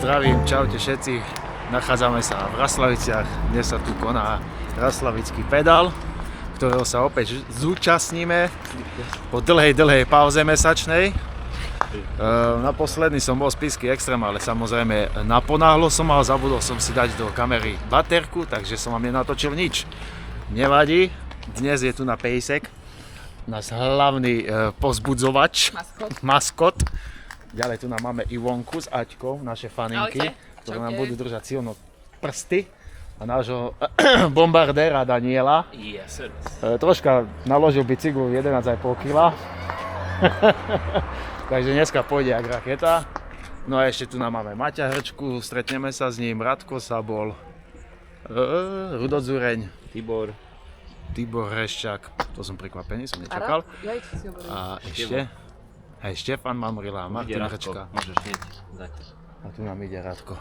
Zdravím, čaute všetci. Nachádzame sa v Raslaviciach. Dnes sa tu koná Raslavický pedál, ktorého sa opäť zúčastníme po dlhej pauze mesačnej. Naposledný som bol Spišský extrém, ale samozrejme naponáhlo som a zabudol som si dať do kamery baterku, takže som vám nenatočil nič. Nevadí, dnes je tu na Pejsek, náš hlavný pozbudzovač, maskot. Ďalej tu nám máme Ivonku s Aťkou, naše faninky, ktoré nám budú držať silno prsty. A nášho bombardéra Daniela. Yes, troška naložil bicyklu 11,5 kg. Takže dneska pôjde jak raketa. No a ešte tu nám máme Maťa Hrčku, stretneme sa s ním, Radko Sabol, Rudo Zureň, Tibor Hreščák, to som prekvapený, som nečakal. A ešte Štefan Mamrila, Martin Hrčka. Môžeš hneď dať. A tu nám ide Radko.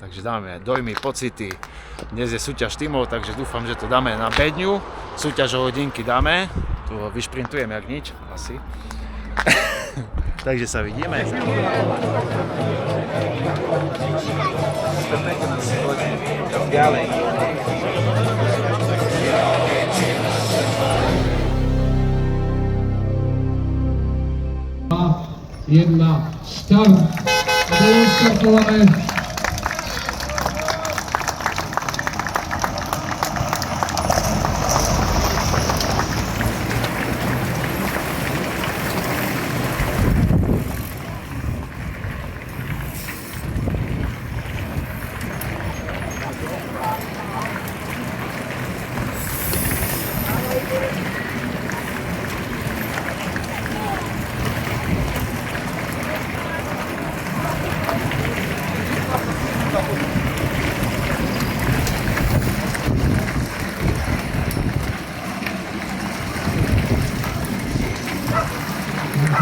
Takže dáme dojmy, pocity. Dnes je súťaž tímov, takže dúfam, že to dáme na bedňu. Súťaž o hodinky dáme. Tu vyšprintujeme jak nič, asi. Takže sa vidíme. Ďalej. Jedna, štart. Bolo štartované.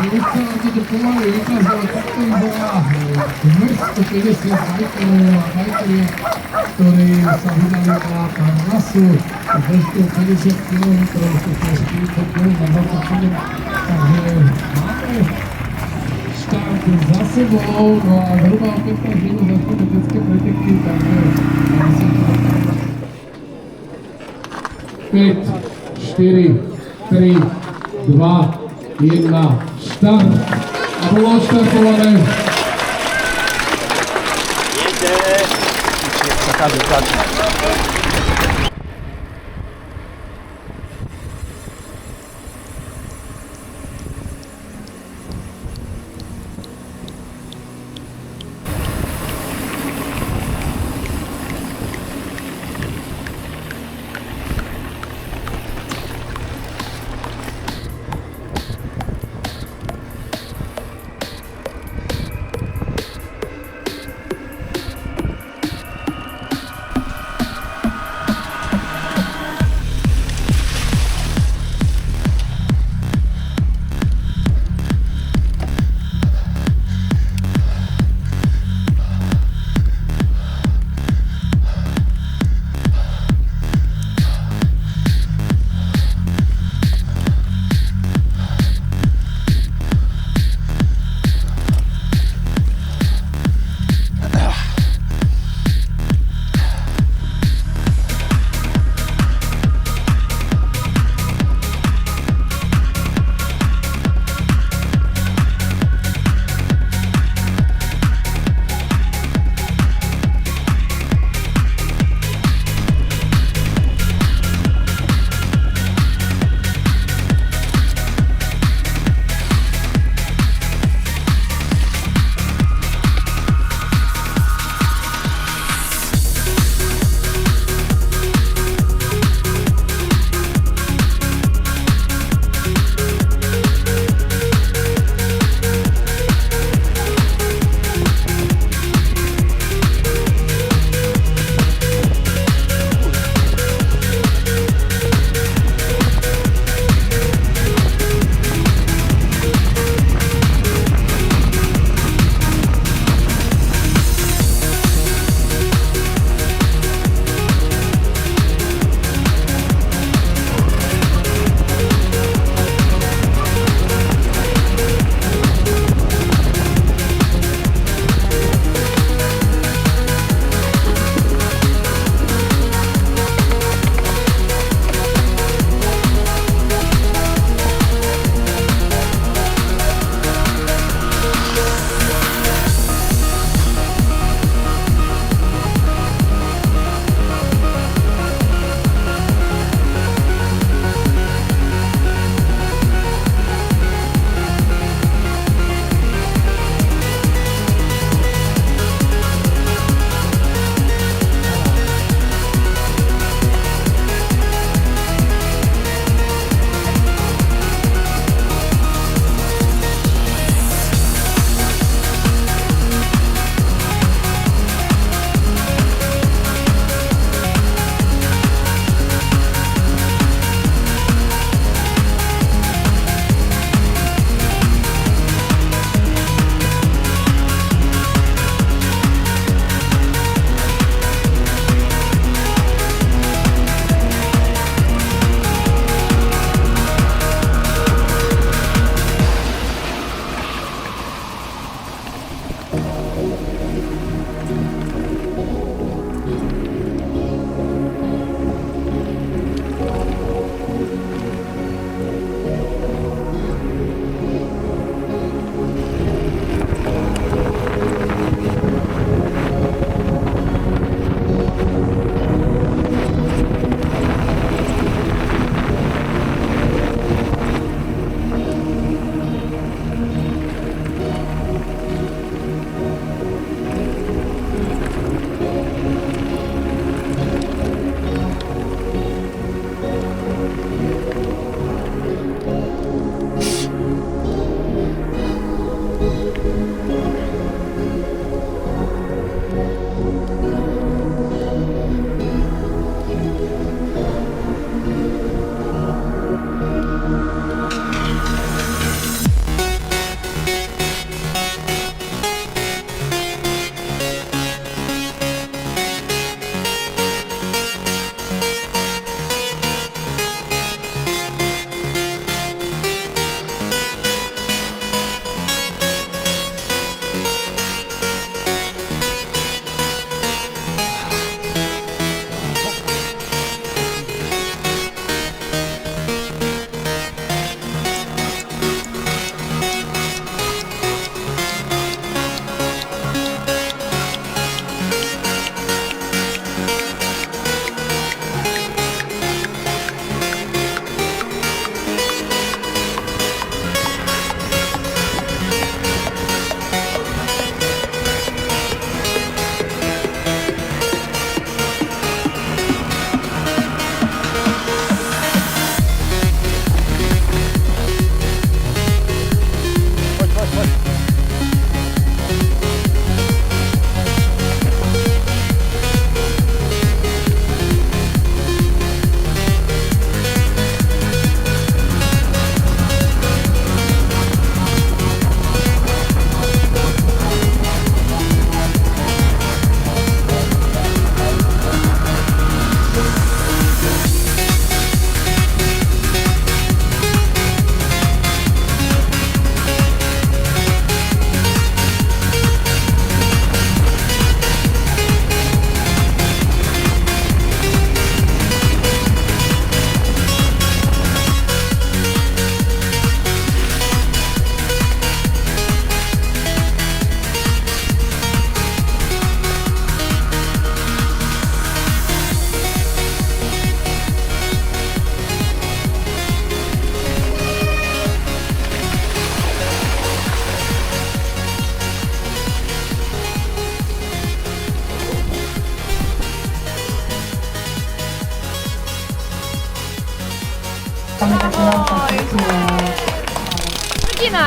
Vychádzate pomaly, ukázala, takto im bola 250 bajkerov a bajkerie, ktorí sa vydali na trasu bežkou 50 km, to je 40 km na 27, takže máme štart za sebou, no a zhruba o 15 minút začneme detské preteky, takže myslím, že 5, 4, 3, 2, 1, štart. A bolo odštartované.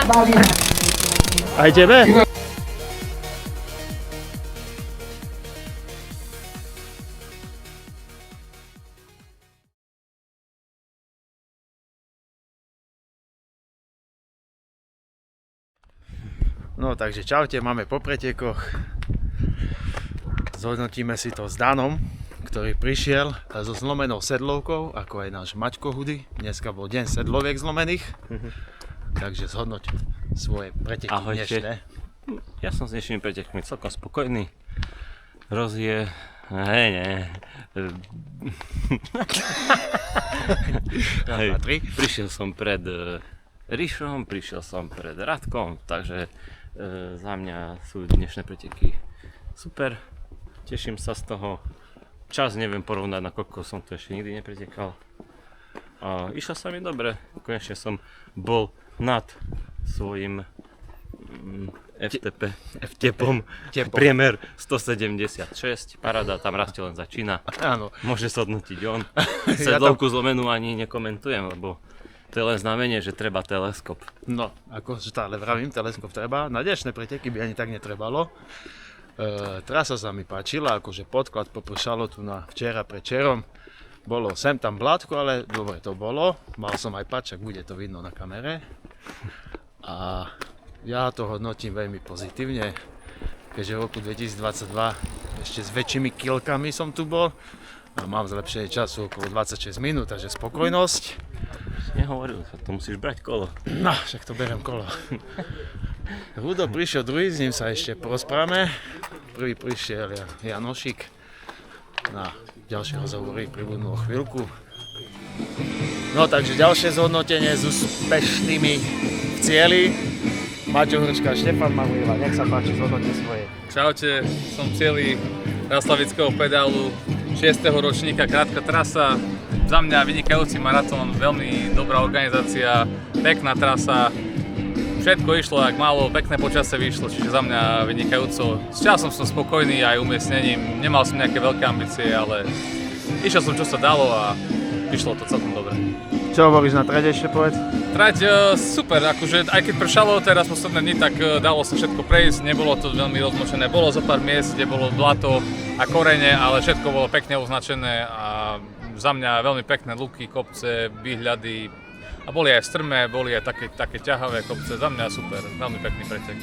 Aj tebe? No takže čaute, máme po pretekoch. Zhodnotíme si to s Danom, ktorý prišiel so zlomenou sedlovkou, ako aj náš Maťko Hudy. Dneska bol deň sedloviek zlomených. Takže zhodnoť svoje preteky dnešné. Ja som s dnešnými pretekmi celkom spokojný. Rozie... Hej. Prišiel som pred Rišom, prišiel som pred Radkom, takže za mňa sú dnešné preteky super. Teším sa z toho. Čas neviem porovnať, nakoľko som to ešte nikdy nepretekal. A išlo sa mi dobre. Konečne som bol nad svojim FTP, tepom. Priemer 176, paráda, tam rastie len začína. Áno. Môže sa hodnotiť on. Sedlovku zlomenú ani nekomentujem, lebo to je len znamenie, že treba teleskop. No, ako stále vravím, teleskop treba. Na dnešné preteky by ani tak netrebalo. Trasa sa mi páčila, akože podklad popršalo tu na včera predčerom. Bolo sem tam blátko, ale dobre to bolo. Mal som aj pačak, bude to vidno na kamere. A ja to hodnotím veľmi pozitívne, keďže v roku 2022 ešte s väčšími kilkami som tu bol. A mám zlepšenie času okolo 26 minút, takže spokojnosť. Nehovoril, to musíš brať kolo. No, však to beriem kolo. Hudo prišiel druhý, s ním sa ešte porozprávame. Prvý prišiel Janošik. Na ďalšie rozhovory pribudnú o chvíľku. No takže ďalšie zhodnotenie s úspešnými v cieli. Maťo Hrčka, Štefan Magujeva, nech sa páči, zhodnote svoje. Čaute, som celý Raslavického pedálu 6. ročníka, krátka trasa. Za mňa vynikajúci maratón, veľmi dobrá organizácia, pekná trasa. Všetko išlo, ak málo, pekné počasie vyšlo, čiže za mňa vynikajúco. S časom som spokojný aj umiestnením, nemal som nejaké veľké ambície, ale išiel som čo sa dalo a vyšlo to celkom dobre. Čo hovoríš na trate ešte povedz? Trať super, akože aj keď pršalo teraz posledné dni, tak dalo sa všetko prejsť, nebolo to veľmi rozmočené, bolo zo pár miest, kde bolo blato a korene, ale všetko bolo pekne označené a za mňa veľmi pekné luky, kopce, výhľady a boli aj strmé, boli aj také ťahavé kopce, za mňa super, veľmi pekný pretek.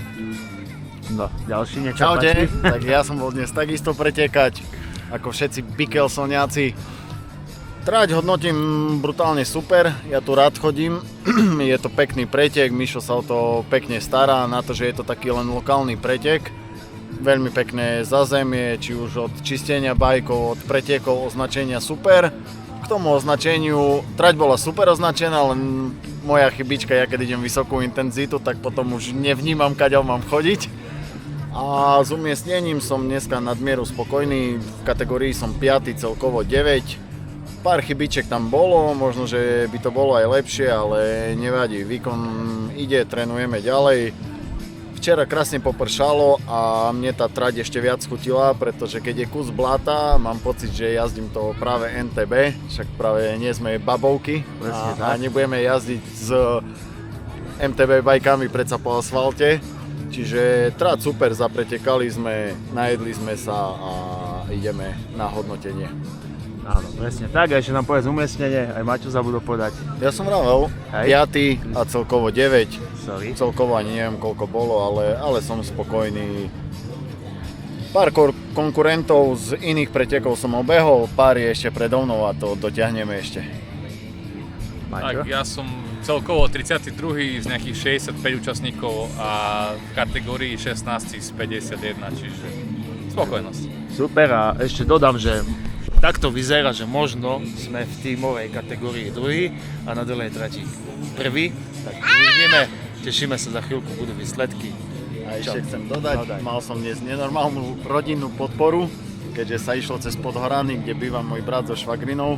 No, ďalší niečo Čaute, páči? tak ja som bol dnes takisto pretekať, ako všetci Bikelsoniaci. Trať hodnotím brutálne super, ja tu rád chodím, je to pekný pretek, Mišo sa o to pekne stará, na to, že je to taký len lokálny pretek. Veľmi pekné zázemie, či už od čistenia bajkov, od pretekov, označenia super. K tomu označeniu, trať bola super označená, len moja chybička, ja keď idem vysokú intenzitu, tak potom už nevnímam, kaďal mám chodiť. A s umiestnením som dneska nadmieru spokojný, v kategórii som 5, celkovo 9. Pár chybiček tam bolo, možno, že by to bolo aj lepšie, ale nevadí, výkon ide, trénujeme ďalej. Včera krásne popršalo a mne tá trať ešte viac chutila, pretože keď je kus bláta, mám pocit, že jazdím to práve NTB, však práve nie sme babovky a nebudeme jazdiť s MTB bajkami predsa po asfalte. Čiže trať super, zapretekali sme, najedli sme sa a ideme na hodnotenie. Áno, presne tak, a ešte nám povedz umiestnenie, aj Maťo zabudol povedať. Ja som vravel, 5 a celkovo 9. Sorry. Celkovo ani neviem koľko bolo, ale som spokojný. Pár konkurentov z iných pretekov som obehol, pár je ešte predo mnou a to dotiahneme ešte. Maťo? Tak ja som celkovo 32. z nejakých 65 účastníkov a v kategórii 16 z 51, čiže spokojnosť. Super, a ešte dodám, že takto vyzerá, že možno sme v tímovej kategórii druhý a na dlhej trati prvý. Tak uvidíme, tešíme sa, za chvíľku budú výsledky. A ešte chcem dodať, mal som dnes nenormálnu rodinnú podporu, keďže sa išlo cez Podhorany, kde býva môj brat so švagrinou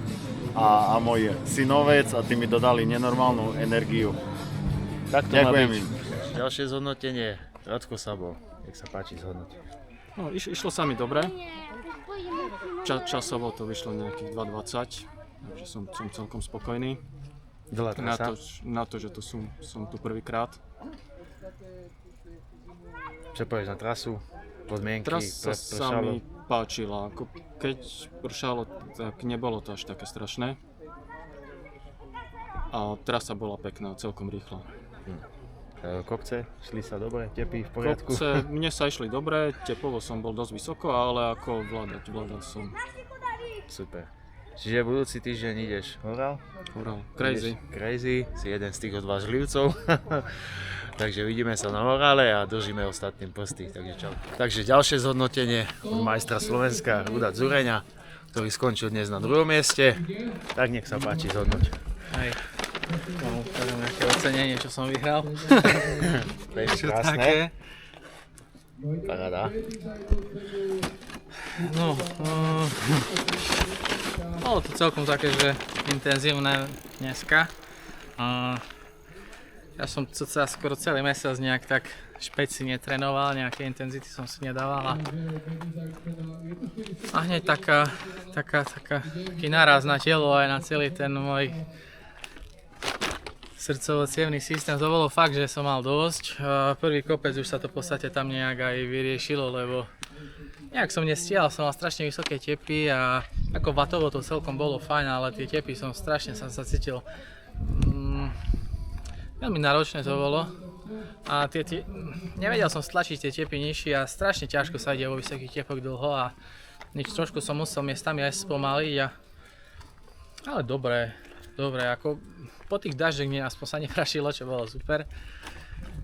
a môj synovec a tí mi dodali nenormálnu energiu. Tak to Ďakujem má byť. im. Ďalšie zhodnotenie, Radko Sabo, nech sa páči zhodnotiť. No, išlo sa mi dobre. Časovo to vyšlo nejakých 2:20, takže som celkom spokojný. Veľa trasa. Na to, že som tu prvýkrát. Čo povieš na trasu? Podmienky? Trasa sa mi páčila. Ako keď pršalo, tak nebolo to až také strašné. A trasa bola pekná, celkom rýchla. Kopce? Šli sa dobre? Tepy v poriadku? Kopce, mne sa išli dobre, tepovo som bol dosť vysoko, ale ako vládal som. Super. Čiže budúci týždeň ideš Horal? Horal. Crazy. Crazy, si jeden z tých odvážlivcov. Takže vidíme sa na Horale a držíme ostatným prsty. Takže čau. Takže ďalšie zhodnotenie od majstra Slovenska Ruda Dzureňa, ktorý skončil dnes na 2. mieste. Tak nech sa páči, zhodnoť. Hej. No, ukážem nejaké ocenenie, čo som vyhral. To je krásne. Paráda. No, bolo to celkom také, že intenzívne dneska. Ja som skoro celý mesiac nejak tak špeci netrenoval, nejaké intenzity som si nedával a hneď taký náraz na telo aj na celý ten môj srdcovo-cievny systém. To bolo fakt, že som mal dosť. Prvý kopec už sa to v podstate tam nejak aj vyriešilo, lebo nejak som nestiahol, som mal strašne vysoké tepy a ako vatovo to celkom bolo fajn, ale tie tepy som strašne sa cítil veľmi náročné to bolo a nevedel som stlačiť tie tepy nižšie a strašne ťažko sa ide vo vysokých tepoch dlho a trošku som musel miestami aj spomaliť ale dobre, ako po tých dažďoch mne aspoň sa neprašilo, čo bolo super.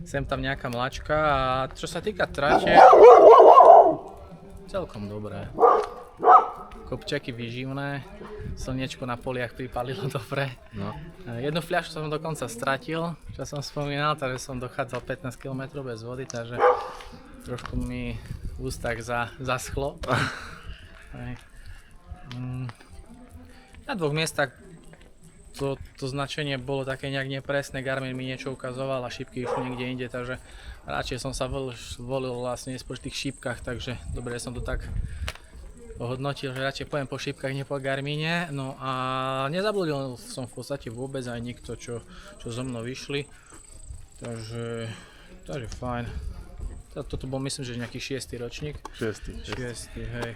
Sem tam nejaká mlačka a čo sa týka trate, celkom dobré. Kopčeky vyživné, slniečko na poliach pripalilo dobre. No. Jednu fľašu som dokonca stratil, čo som spomínal, takže som dochádzal 15 km bez vody, takže trošku mi v ústach zaschlo. Na 2 miestach to značenie bolo také nejak nepresné, Garmin mi niečo ukazoval a šípky išli niekde inde, takže radšej som sa volil vlastne po tých šípkach, takže dobre som to tak ohodnotil, že radšej pojem po šípkach, nie po Garmine. No a nezabludil som v podstate vôbec aj nikto, čo so mnou vyšli. Takže fajn. Toto bol myslím, že nejaký 6. ročník. 6. Hej.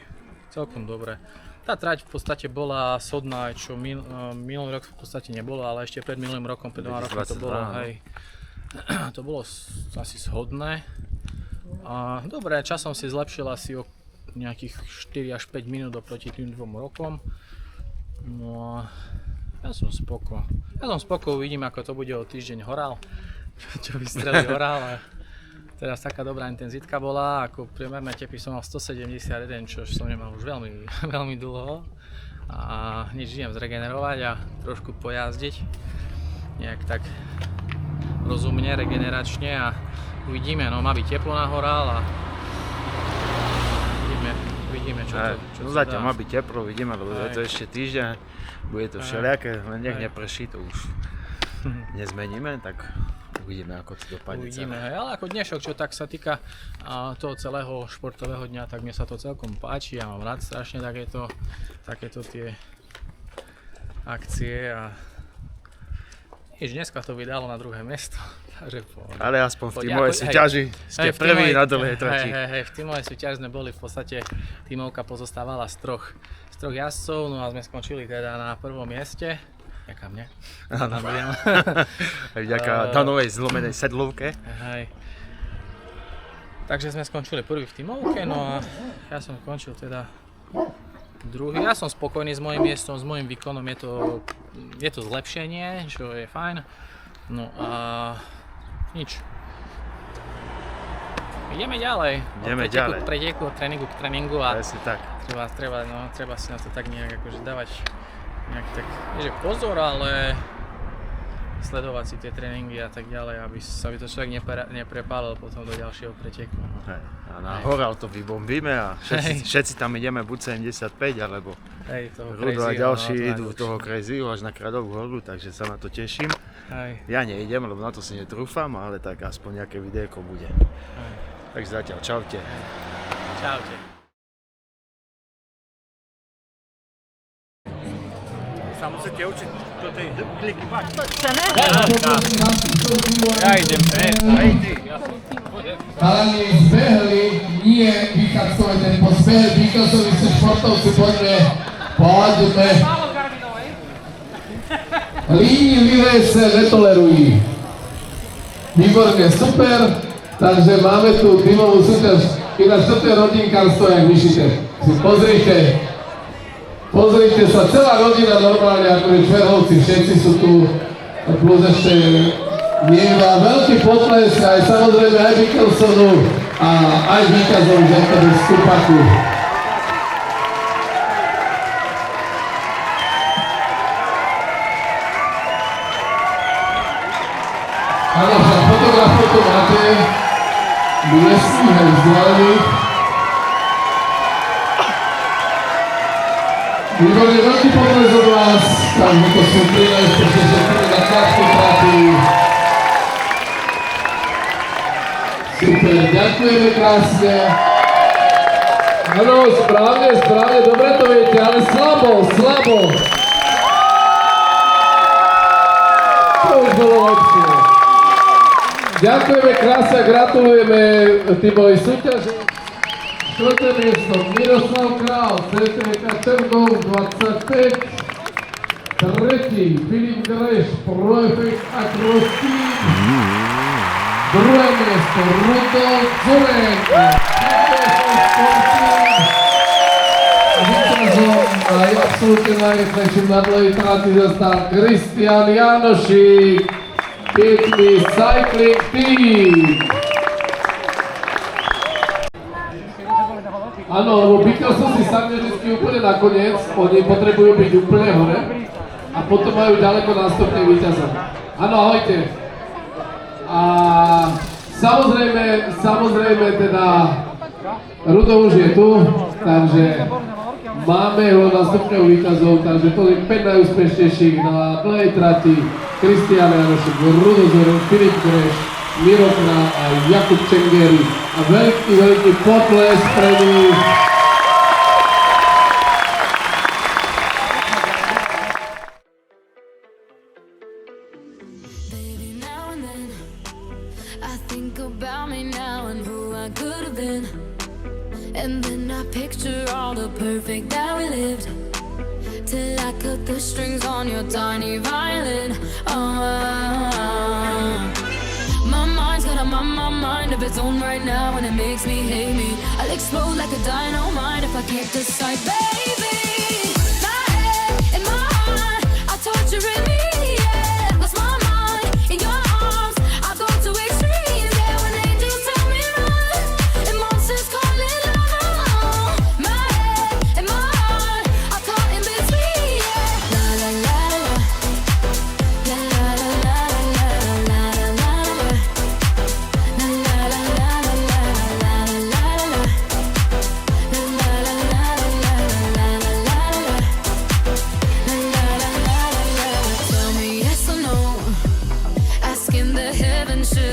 Celkom dobre. Tá trať v podstate bola shodná, čo minulý rok v podstate nebolo, ale ešte pred minulým rokom, pred 2 rokmi to bolo, hej. To bolo asi shodné. A dobre, časom si zlepšil asi o nejakých 4 až 5 minút oproti tým 2 rokom. No a ja som spoko, uvidím ako to bude o týždeň Horal, čo vystrelí Horal a teraz taká dobrá intenzitka bola, ako priemerné tepy som mal 171, čo som nemal už veľmi, veľmi dlho a nič idem zregenerovať a trošku pojazdiť nejak tak rozumne, regeneračne a uvidíme, no má byť teplo na Horal a Vidíme, čo no zatiaľ má byť teplo, vidíme, lebo je to ešte týždeň, bude to všelijaké, len nech neprší, to už nezmeníme, tak uvidíme, ako to dopadne. Uvidíme, ale ako dnešok, čo tak sa týka toho celého športového dňa, tak mne sa to celkom páči, ja mám rád strašne takéto tie akcie a dneska to vydalo na 2. miesto. Ale aspoň v tímovej súťaži ste prví na dlhej trati. V tímovej súťaži sme boli v podstate, tímovka pozostávala z troch jazdcov, no a sme skončili teda na 1. mieste. Ďaká mne. Áno. Vďaka Danovej zlomenej sedlovke. Hej. Takže sme skončili prvý v tímovke, no a ja som skončil teda druhý. Ja som spokojný s mojím miestom, s mojím výkonom, je to zlepšenie, čo je fajn. No a nič. Ideme ďalej. Preteku od tréningu k tréningu a tak. Treba si na to tak nejak akože dávať nejak tak, nie že pozor, ale sledovať si tie tréningy a tak ďalej, aby to človek neprepálil potom do ďalšieho preteku. Hej. A na Horal to vybombíme a všetci tam ideme buď 75 alebo Rudo a ďalší idú toho Crazyho až na Kradovú horu, takže sa na to teším. Hej. Ja neidem, lebo na to si netrúfam, ale tak aspoň nejaké videjko bude. Hej. Takže zatiaľ čaute. Čaute. Sa musíte učiť do tej kliky bať. Ja idem, Chalani zbehli, nie vycacovať ten posbehli, výkazovi ste športovci, poďme. Líni livé se netolerují. Výborne, super, takže máme tu tímovú súťaž. Ináč toto je rodinkárstvo, jak vyšite. Si pozrite sa, celá rodina normálne, ako je Čverhovci, všetci sú tu, plus ešte Nieva, veľký potlesk aj samozrejme aj Mikkelsonu a aj víťazovi Žentovi Stupaku. Áno, však fotografov tu máte, miestných aj vzdialených. Výborne, veľký potlesk od vás, tam to sú 13, pretože na krátku trati. Super, ďakujeme krásne. Áno, správne, dobre to viete, ale slabo. To už bolo lepšie. Ďakujeme krásne a gratulujeme tímovej súťaži. 4. miesto Miroslav Král, CTVK Černov 25. 3. Filip Greš, ProEffect a Cross Team. 2. miesto Rudolf Zurek, a víťazom aj absolútne najrychlejším na dlhej trati dostal Kristian Janošík, Pietmi Cycling Team. Áno, lebo Mikkelson si sadne vždy úplne nakoniec, oni potrebujú byť úplne hore a potom majú ďaleko nástupne víťazom. Áno, ahojte. A samozrejme teda Rudo už je tu, takže máme ho nástupného víťazov, takže to je 5 najúspešnejších na dlhej trati. Kristian Janošek, Rudo Zorek, Filip Greš, Miro Král a Jakub Čengeri. A veľký potlesk pre nich. I think about me now and who I could have been. And then I picture all the perfect that we lived. Till I cut the strings on your tiny violin. My mind's got a mind of its own right now, and it makes me hate me. I'll explode like a dynamite if I can't decide, baby. My head and my heart are torturing me.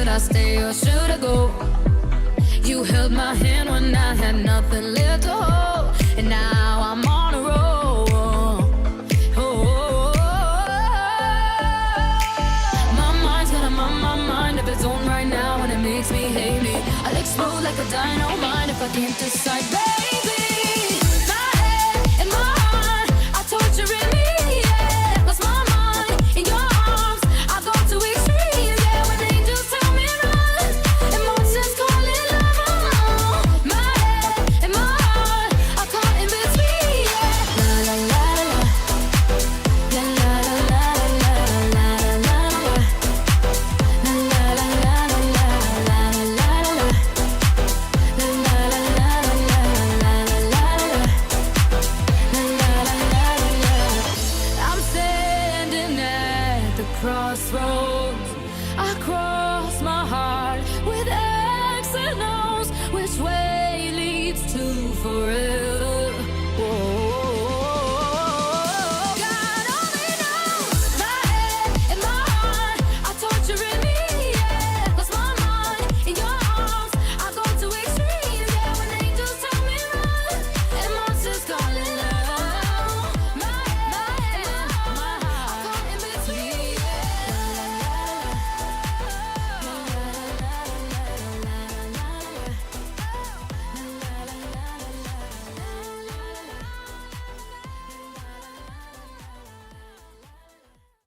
I stay or should I go? You held my hand when I had nothing left to hold, and now I'm on a roll. My mind's got a mind of its own right now, and it makes me hate me. I'll explode like a dynamite if I can't decide, baby. My head and my heart are torturing me. Yeah, lost my mind in your arms. I go to extremes. Yeah, when angels tell me run, emotions calling love. My head and my heart are caught in between. Yeah, la la la la, la la la la la la la la, la la la la la la la la. I'm standing at the crossroads. I cross my heart with X and O's. Which way leads to forever?